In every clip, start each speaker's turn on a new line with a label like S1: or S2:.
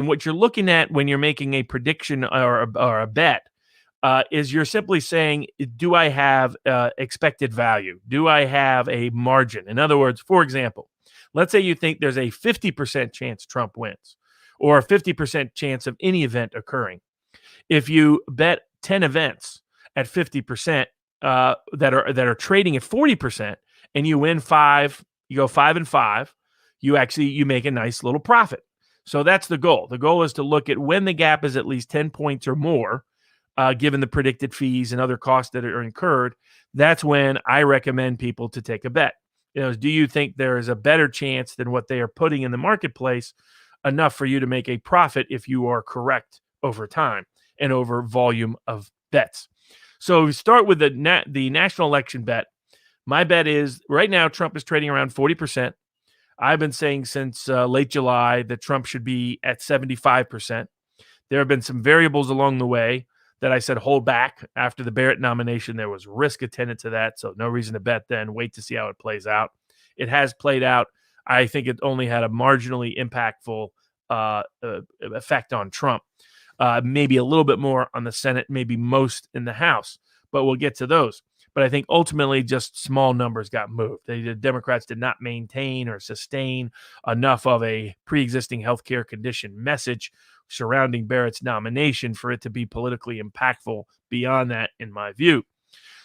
S1: And what you're looking at when you're making a prediction or a bet is you're simply saying, do I have expected value? Do I have a margin? In other words, for example, let's say you think there's a 50% chance Trump wins or a 50% chance of any event occurring. If you bet 10 events at 50% that are trading at 40% and you win 5, you go 5 and 5, you make a nice little profit. So that's the goal. The goal is to look at when the gap is at least 10 points or more, given the predicted fees and other costs that are incurred. That's when I recommend people to take a bet. Do you think there is a better chance than what they are putting in the marketplace enough for you to make a profit if you are correct over time and over volume of bets? So we start with the national election bet. My bet is right now Trump is trading around 40%. I've been saying since late July that Trump should be at 75%. There have been some variables along the way that I said hold back. After the Barrett nomination, there was risk attendant to that, so no reason to bet then. Wait to see how it plays out. It has played out. I think it only had a marginally impactful effect on Trump. Maybe a little bit more on the Senate, maybe most in the House, but we'll get to those. But I think ultimately just small numbers got moved. The Democrats did not maintain or sustain enough of a pre-existing healthcare condition message surrounding Barrett's nomination for it to be politically impactful beyond that, in my view.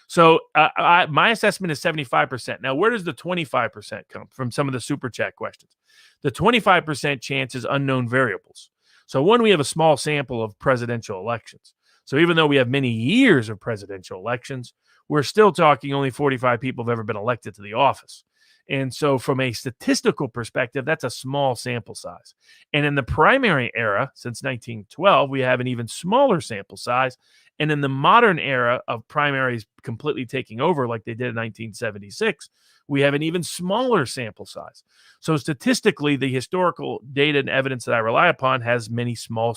S1: So my assessment is 75%. Now, where does the 25% come from? Some of the Super Chat questions. The 25% chance is unknown variables. So one, we have a small sample of presidential elections. So even though we have many years of presidential elections, we're still talking only 45 people have ever been elected to the office. And so from a statistical perspective, that's a small sample size. And in the primary era, since 1912, we have an even smaller sample size. And in the modern era of primaries completely taking over like they did in 1976, we have an even smaller sample size. So statistically, the historical data and evidence that I rely upon has many small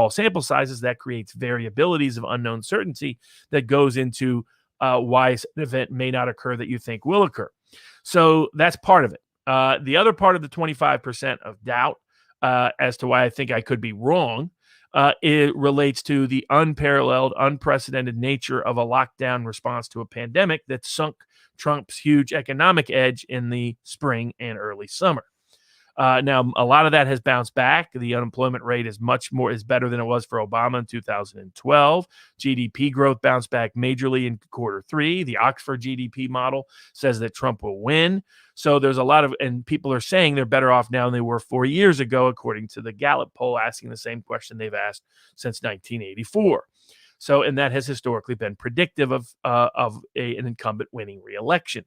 S1: sample sizes that creates variabilities of unknown certainty that goes into why an event may not occur that you think will occur. So that's part of it. The other part of the 25% of doubt as to why I think I could be wrong, it relates to the unparalleled, unprecedented nature of a lockdown response to a pandemic that sunk Trump's huge economic edge in the spring and early summer. Now, a lot of that has bounced back. The unemployment rate is better than it was for Obama in 2012. GDP growth bounced back majorly in quarter three. The Oxford GDP model says that Trump will win. So there's a lot of, and people are saying they're better off now than they were 4 years ago, according to the Gallup poll, asking the same question they've asked since 1984. So, and that has historically been predictive of an incumbent winning re-election.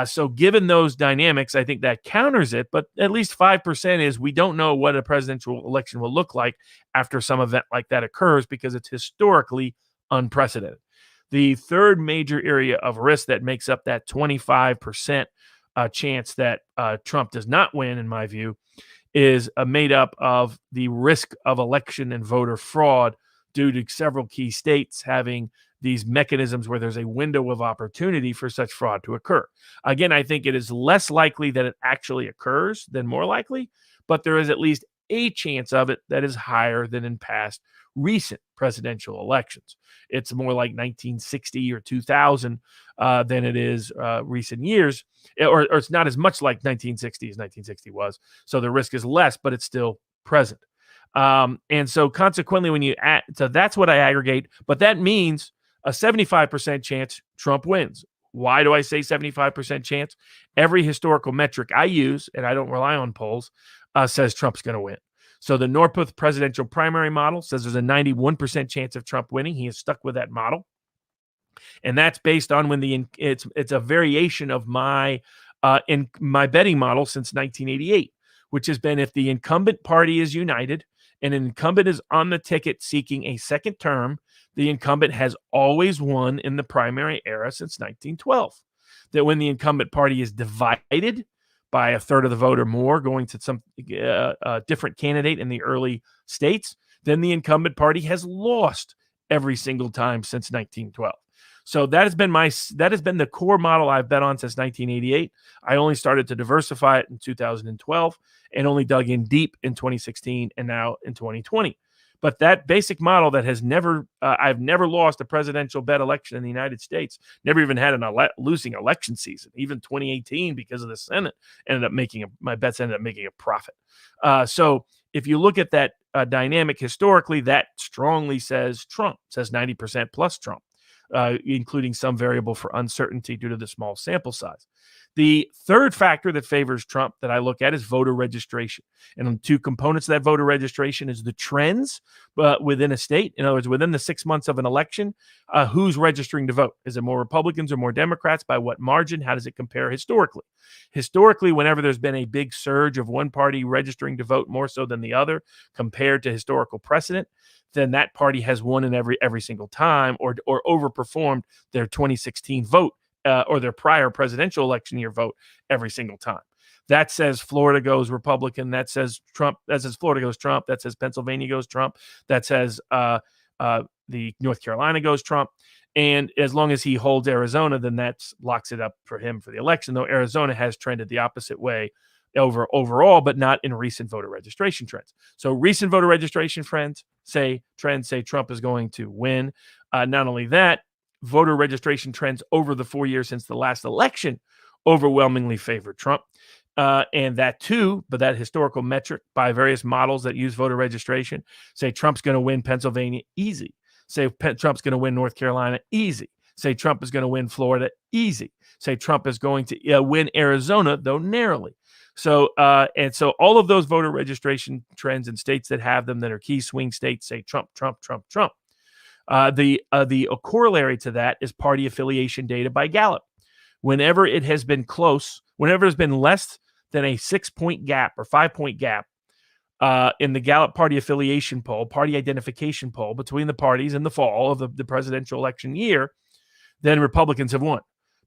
S1: So given those dynamics, I think that counters it, but at least 5% is we don't know what a presidential election will look like after some event like that occurs because it's historically unprecedented. The third major area of risk that makes up that 25% chance that Trump does not win, in my view, is made up of the risk of election and voter fraud due to several key states having these mechanisms where there's a window of opportunity for such fraud to occur. Again, I think it is less likely that it actually occurs than more likely, but there is at least a chance of it that is higher than in past recent presidential elections. It's more like 1960 or 2000 than it is recent years, or it's not as much like 1960 as 1960 was. So the risk is less, but it's still present. And so consequently, when you add, so that's what I aggregate, but that means a 75% chance Trump wins. Why do I say 75% chance? Every historical metric I use, and I don't rely on polls, says Trump's going to win. So the Northputh presidential primary model says there's a 91% chance of Trump winning. He is stuck with that model. And that's based on when it's a variation of my in my betting model since 1988, which has been if the incumbent party is united and an incumbent is on the ticket seeking a second term, the incumbent has always won in the primary era since 1912. That when the incumbent party is divided by a third of the vote or more, going to some different candidate in the early states, then the incumbent party has lost every single time since 1912. So that has been the core model I've bet on since 1988. I only started to diversify it in 2012 and only dug in deep in 2016 and now in 2020. But that basic model that has never, I've never lost a presidential bet election in the United States, never even had an losing election season. Even 2018, because of the Senate, my bets ended up making a profit. So if you look at that dynamic historically, that strongly says 90% plus Trump. Including some variable for uncertainty due to the small sample size. The third factor that favors Trump that I look at is voter registration. And the two components of that voter registration is the trends within a state. In other words, within the 6 months of an election, who's registering to vote? Is it more Republicans or more Democrats? By what margin? How does it compare historically? Historically, whenever there's been a big surge of one party registering to vote more so than the other compared to historical precedent, then that party has won in every single time or overperformed their 2016 vote or their prior presidential election year vote every single time. That says Florida goes Republican. That says Trump. That says Florida goes Trump. That says Pennsylvania goes Trump. That says the North Carolina goes Trump. And as long as he holds Arizona, then that locks it up for him for the election, though Arizona has trended the opposite way overall, but not in recent voter registration trends. So recent voter registration trends say Trump is going to win. Not only that, voter registration trends over the 4 years since the last election overwhelmingly favored Trump. And that too, but that historical metric by various models that use voter registration say Trump's going to win Pennsylvania easy. Say Trump's going to win North Carolina easy. Say Trump is going to win Florida easy. Say Trump is going to win Arizona, though narrowly. So all of those voter registration trends in states that have them that are key swing states say Trump, Trump, Trump, Trump. The corollary to that is party affiliation data by Gallup. Whenever it has been close, whenever there's been less than a 6-point gap or 5-point gap in the Gallup party affiliation poll, party identification poll between the parties in the fall of the presidential election year, then Republicans have won.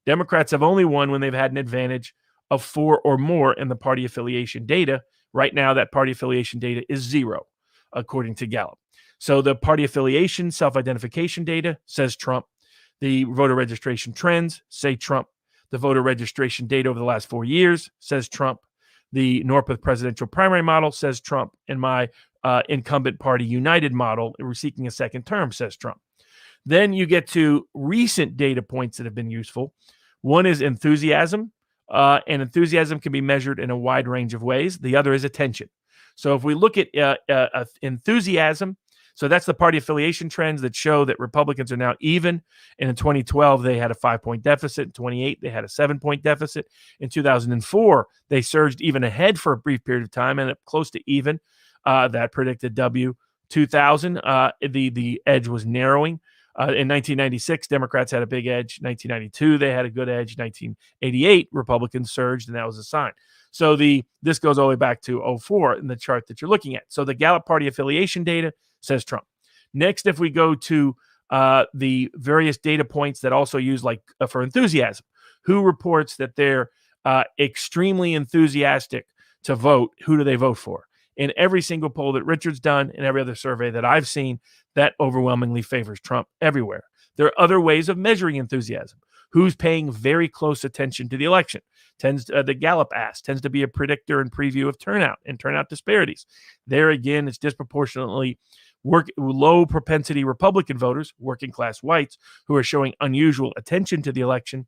S1: Democrats have only won when they've had an advantage of 4 or more in the party affiliation data. Right now, that party affiliation data is 0, according to Gallup. So the party affiliation self-identification data says Trump. The voter registration trends say Trump. The voter registration data over the last 4 years says Trump. The Northwest presidential primary model says Trump. And my incumbent party United model, we're seeking a second term, says Trump. Then you get to recent data points that have been useful. One is enthusiasm. And enthusiasm can be measured in a wide range of ways. The other is attention. So if we look at enthusiasm, so that's the party affiliation trends that show that Republicans are now even. And in 2012, they had a 5-point deficit. In 2008, they had a 7-point deficit. In 2004, they surged even ahead for a brief period of time and up close to even. That predicted W. 2000, the edge was narrowing. In 1996, Democrats had a big edge. 1992, they had a good edge. 1988, Republicans surged, and that was a sign. So this goes all the way back to 2004 in the chart that you're looking at. So the Gallup party affiliation data says Trump. Next, if we go to the various data points that also use for enthusiasm, who reports that they're extremely enthusiastic to vote, who do they vote for? In every single poll that Richard's done and every other survey that I've seen, that overwhelmingly favors Trump everywhere. There are other ways of measuring enthusiasm. Who's paying very close attention to the election? The Gallup tends to be a predictor and preview of turnout and turnout disparities. There again, it's disproportionately low propensity Republican voters, working class whites, who are showing unusual attention to the election,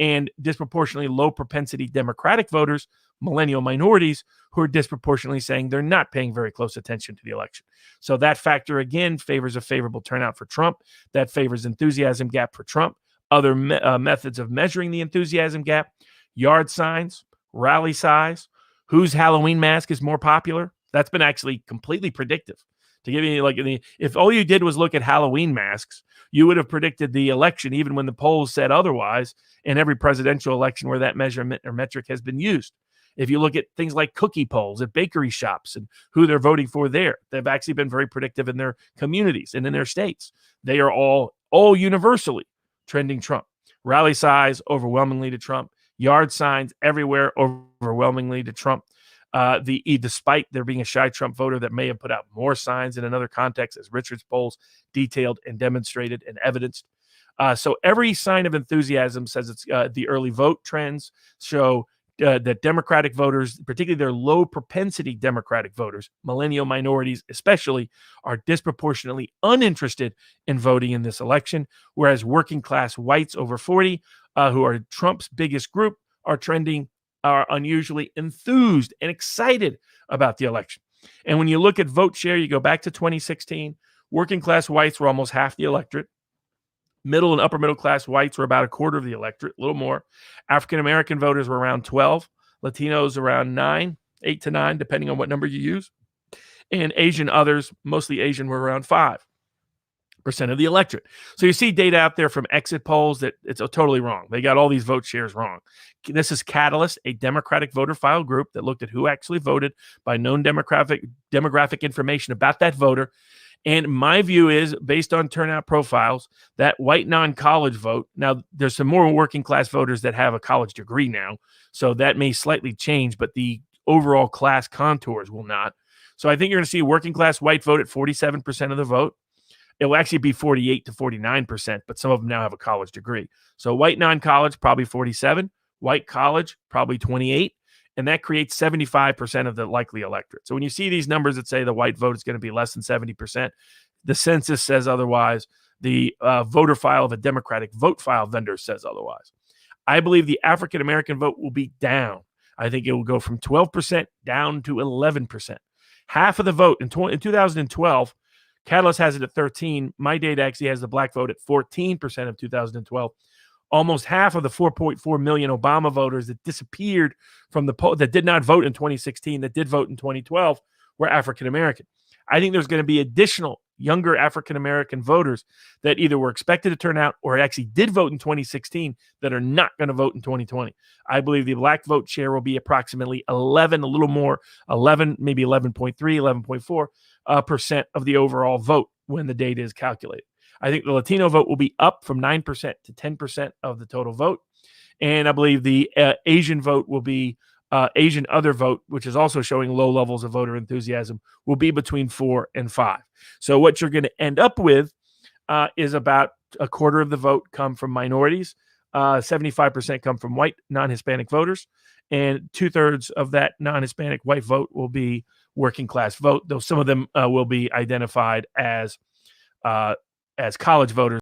S1: and disproportionately low propensity Democratic voters, millennial minorities, who are disproportionately saying they're not paying very close attention to the election. So that factor, again, favors a favorable turnout for Trump. That favors enthusiasm gap for Trump. Other methods of measuring the enthusiasm gap: yard signs, rally size, whose Halloween mask is more popular. That's been actually completely predictive. To give you if all you did was look at Halloween masks, you would have predicted the election even when the polls said otherwise in every presidential election where that measurement or metric has been used. If you look at things like cookie polls at bakery shops and who they're voting for there, they've actually been very predictive in their communities and in their states. They are all universally trending Trump. Rally size overwhelmingly to Trump. Yard signs everywhere overwhelmingly to Trump. Despite there being a shy Trump voter that may have put out more signs in another context, as Richard's polls detailed and demonstrated and evidenced. So every sign of enthusiasm says it's the early vote trends show that Democratic voters, particularly their low propensity Democratic voters, millennial minorities especially, are disproportionately uninterested in voting in this election, whereas working class whites over 40, who are Trump's biggest group, are unusually enthused and excited about the election. And when you look at vote share, you go back to 2016, working class whites were almost half the electorate. Middle and upper middle class whites were about a quarter of the electorate, a little more. African American voters were around 12, Latinos around 9, 8 to 9, depending on what number you use. And Asian others, mostly Asian, were around 5% of the electorate. So you see data out there from exit polls that it's totally wrong. They got all these vote shares wrong. This is Catalyst, a Democratic voter file group that looked at who actually voted by known demographic information about that voter. And my view is, based on turnout profiles, that white non-college vote, now there's some more working class voters that have a college degree now, so that may slightly change, but the overall class contours will not. So I think you're going to see working class white vote at 47% of the vote. It will actually be 48 to 49%, but some of them now have a college degree. So white non-college, probably 47, white college, probably 28. And that creates 75% of the likely electorate. So when you see these numbers that say the white vote is going to be less than 70%, the census says otherwise. The voter file of a Democratic vote file vendor says otherwise. I believe the African-American vote will be down. I think it will go from 12% down to 11%. Half of the vote in 2012, Catalyst has it at 13. My data actually has the black vote at 14% of 2012. Almost half of the 4.4 million Obama voters that disappeared from the poll, that did not vote in 2016, that did vote in 2012, were African American. I think there's going to be additional younger African American voters that either were expected to turn out or actually did vote in 2016 that are not going to vote in 2020. I believe the black vote share will be approximately 11, a little more, 11, maybe 11.3, 11.4% of the overall vote when the data is calculated. I think the Latino vote will be up from 9% to 10% of the total vote. And I believe the Asian vote will be, Asian other vote, which is also showing low levels of voter enthusiasm, will be between 4 and 5. So what you're going to end up with is about a quarter of the vote come from minorities, 75% come from white non-Hispanic voters, and 2/3 of that non-Hispanic white vote will be working class vote, though some of them will be identified as college voters.